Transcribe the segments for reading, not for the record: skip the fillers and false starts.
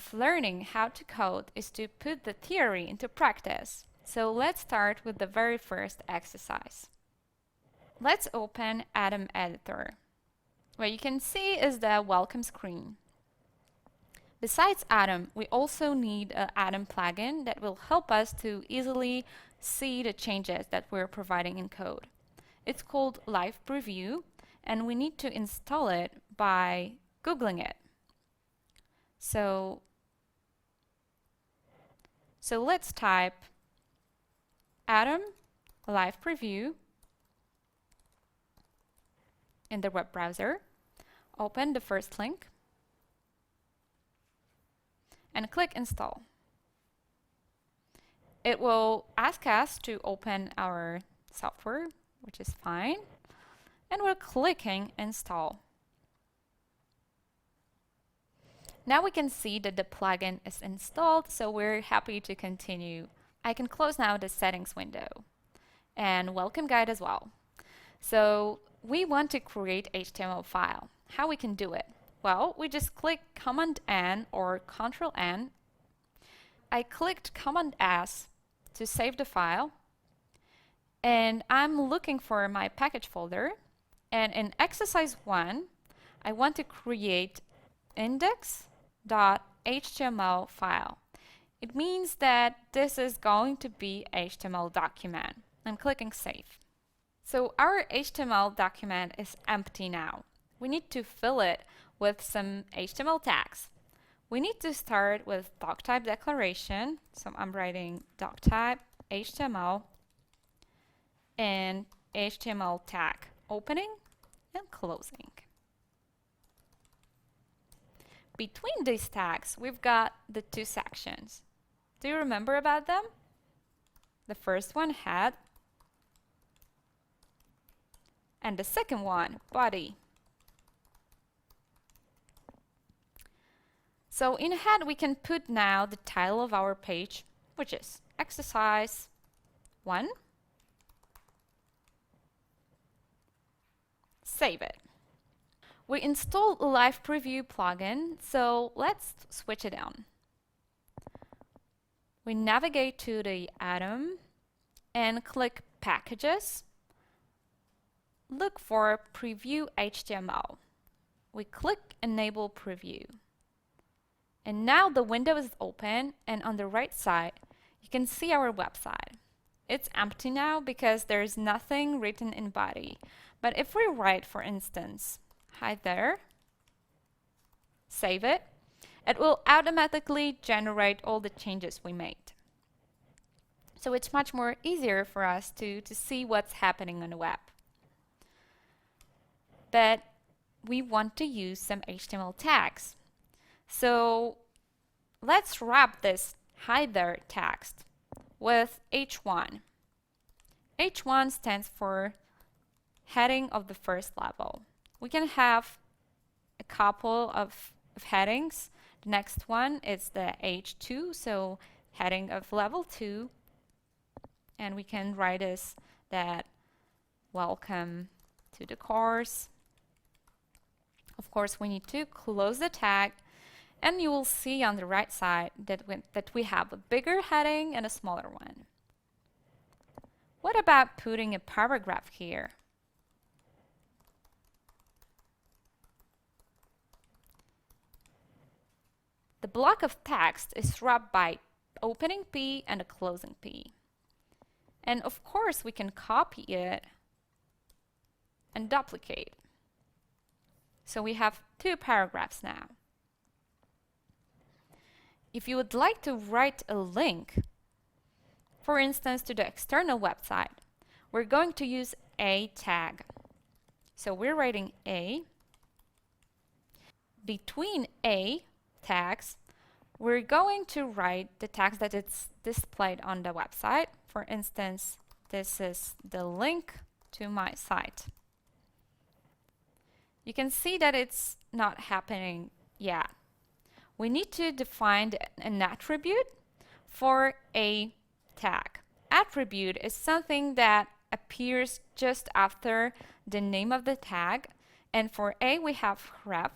of learning how to code is to put the theory into practice. So let's start with the very first exercise. Let's open Atom Editor. What you can see is the welcome screen. Besides Atom, we also need an Atom plugin that will help us to easily see the changes that we're providing in code. It's called Live Preview, and we need to install it by Googling it. So let's type Atom Live Preview in the web browser, open the first link, and click Install. It will ask us to open our software, which is fine, and we're clicking Install. Now we can see that the plugin is installed, so we're happy to continue. I can close now the settings window and welcome guide as well. So we want to create HTML file. How we can do it? Well, we just click Command N or Control N. I clicked Command S to save the file, and I'm looking for my package folder, and in exercise 1 I want to create index.html file. It means that this is going to be HTML document. I'm clicking Save. So our HTML document is empty now. We need to fill it with some HTML tags. We need to start with doctype declaration. So I'm writing doctype HTML and HTML tag opening and closing. Between these tags, we've got the two sections. Do you remember about them? The first one, head, and the second one, body. So in head, we can put now the title of our page, which is exercise 1. Save it. We installed a Live Preview plugin, so let's switch it on. We navigate to the Atom and click Packages. Look for Preview HTML. We click Enable Preview. And now the window is open, and on the right side you can see our website. It's empty now because there's nothing written in body. But if we write, for instance, hi there, save it, it will automatically generate all the changes we made. So it's much more easier for us to see what's happening on the web. But we want to use some HTML tags. So let's wrap this hi there text with H1. H1 stands for heading of the first level. We can have a couple of headings. The next one is the H2, so heading of level 2. And we can write this that welcome to the course. Of course, we need to close the tag, and you will see on the right side that we have a bigger heading and a smaller one. What about putting a paragraph here? The block of text is wrapped by opening P and a closing P. And of course, we can copy it and duplicate. So we have two paragraphs now. If you would like to write a link, for instance, to the external website, we're going to use a tag. So we're writing a. Between a tags, we're going to write the text that it's displayed on the website. For instance, this is the link to my site. You can see that it's not happening yet. We need to define an attribute for a tag. Attribute is something that appears just after the name of the tag, and for a we have ref,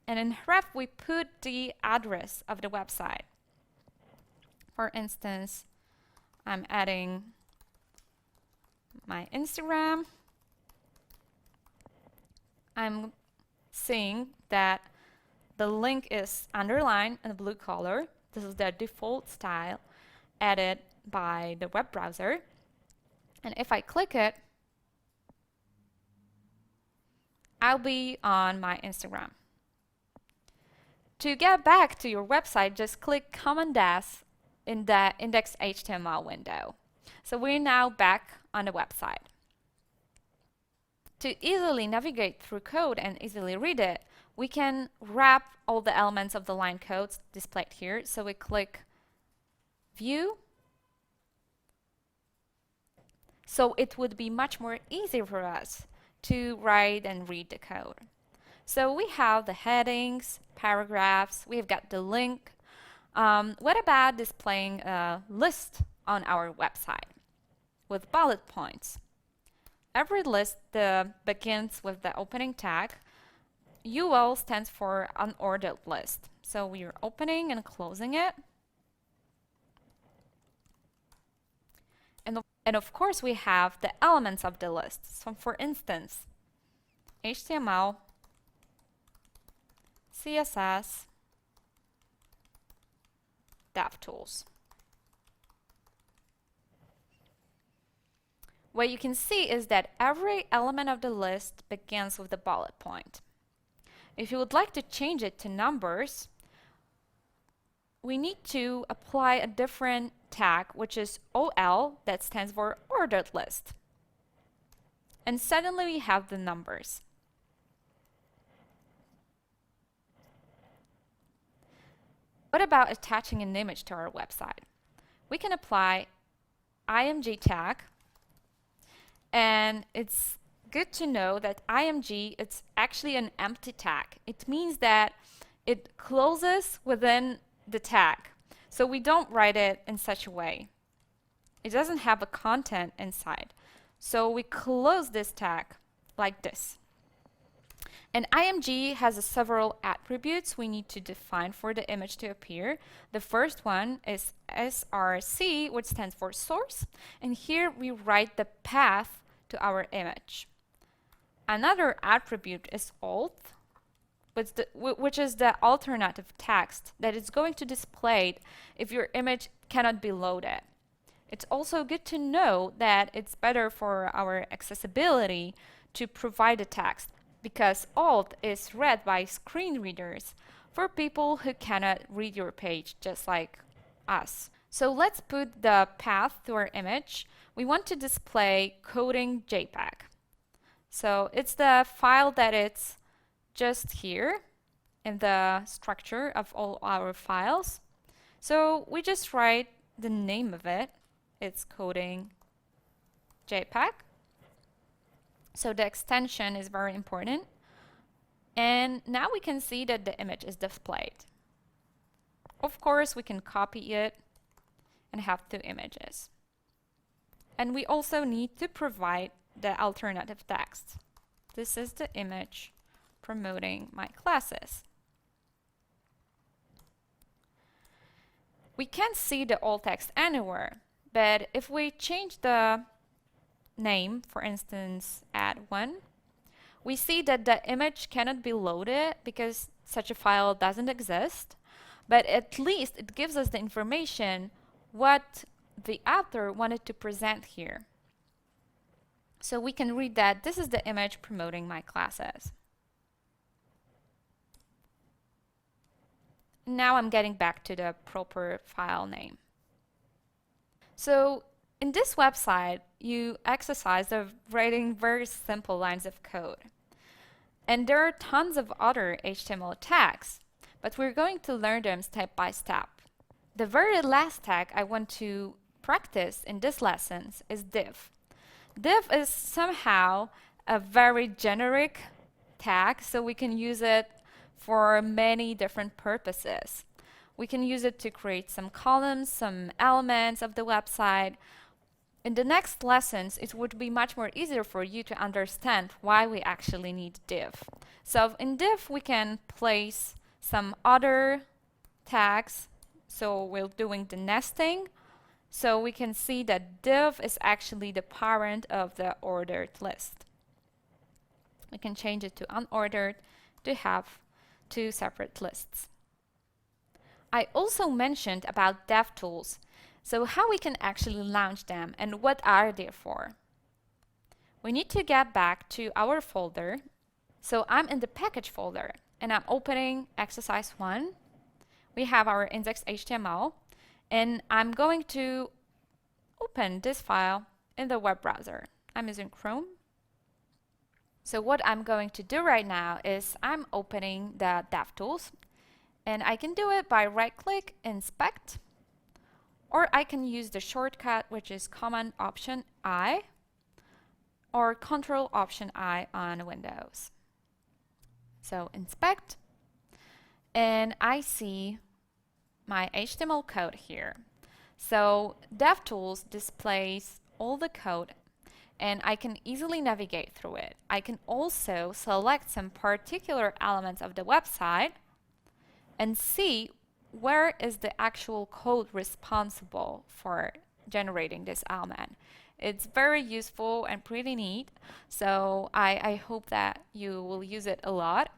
And in ref, we put the address of the website. For instance, I'm adding my Instagram. I'm seeing that the link is underlined in blue color. This is the default style added by the web browser. And if I click it, I'll be on my Instagram. To get back to your website, just click Command S in the index.html window. So we're now back on the website. To easily navigate through code and easily read it, we can wrap all the elements of the line codes displayed here. So we click View. So it would be much more easy for us to write and read the code. So we have the headings, paragraphs, we've got the link. What about displaying a list on our website with bullet points? Every list begins with the opening tag. UL stands for unordered list. So we are opening and closing it. And of course, we have the elements of the list. So for instance, HTML, CSS, DevTools. What you can see is that every element of the list begins with a bullet point. If you would like to change it to numbers, we need to apply a different tag, which is OL, that stands for ordered list. And suddenly we have the numbers. What about attaching an image to our website? We can apply img tag, and it's good to know that img, it's actually an empty tag. It means that it closes within the tag. So we don't write it in such a way. It doesn't have a content inside. So we close this tag like this. And img has several attributes we need to define for the image to appear. The first one is src, which stands for source. And here we write the path to our image. Another attribute is alt, which is the alternative text that is going to display if your image cannot be loaded. It's also good to know that it's better for our accessibility to provide a text, because alt is read by screen readers for people who cannot read your page, just like us. So let's put the path to our image. We want to display coding JPEG. So it's the file that it's just here in the structure of all our files. So we just write the name of it. It's coding JPEG. So the extension is very important. And now we can see that the image is displayed. Of course, we can copy it and have two images. And we also need to provide the alternative text. This is the image promoting my classes. We can't see the alt text anywhere, but if we change the name, for instance, add one, we see that the image cannot be loaded because such a file doesn't exist, but at least it gives us the information what the author wanted to present here. So we can read that this is the image promoting my classes. Now I'm getting back to the proper file name. So in this website, you exercise of writing very simple lines of code. And there are tons of other HTML tags, but we're going to learn them step by step. The very last tag I want to practice in this lesson is div. Div is somehow a very generic tag, so we can use it for many different purposes. We can use it to create some columns, some elements of the website. In the next lessons, it would be much more easier for you to understand why we actually need div. So in div, we can place some other tags. So we're doing the nesting. So we can see that div is actually the parent of the ordered list. We can change it to unordered to have two separate lists. I also mentioned about DevTools. So how we can actually launch them and what are they for? We need to get back to our folder. So I'm in the package folder and I'm opening exercise 1. We have our index.html and I'm going to open this file in the web browser. I'm using Chrome. So what I'm going to do right now is I'm opening the DevTools and I can do it by right-click, inspect, or I can use the shortcut which is Command Option I or Control Option I on Windows. So inspect, and I see my HTML code here. So DevTools displays all the code and I can easily navigate through it. I can also select some particular elements of the website and see where is the actual code responsible for generating this element. It's very useful and pretty neat, so I hope that you will use it a lot.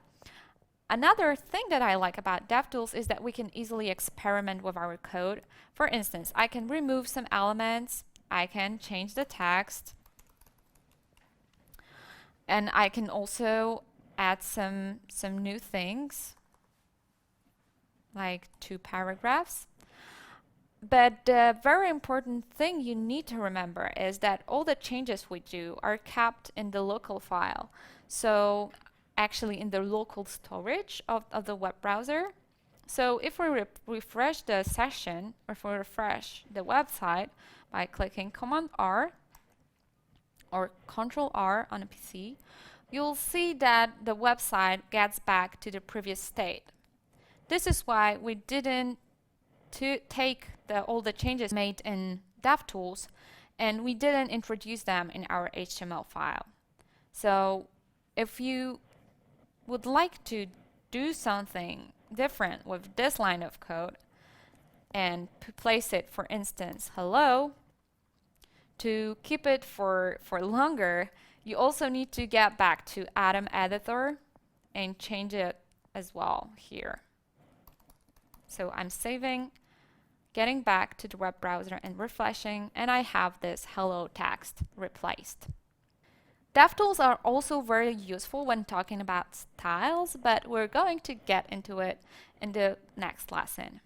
Another thing that I like about DevTools is that we can easily experiment with our code. For instance, I can remove some elements, I can change the text, and I can also add some new things, like 2 paragraphs. But the very important thing you need to remember is that all the changes we do are kept in the local file. So actually in the local storage of the web browser. So if we refresh the session, or if we refresh the website by clicking Command R or Control R on a PC, you'll see that the website gets back to the previous state. This is why we didn't take all the changes made in DevTools and we didn't introduce them in our HTML file. So if you would like to do something different with this line of code and place it, for instance, hello, to keep it for longer, you also need to get back to Atom Editor and change it as well here. So I'm saving, getting back to the web browser and refreshing, and I have this hello text replaced. DevTools are also very useful when talking about styles, but we're going to get into it in the next lesson.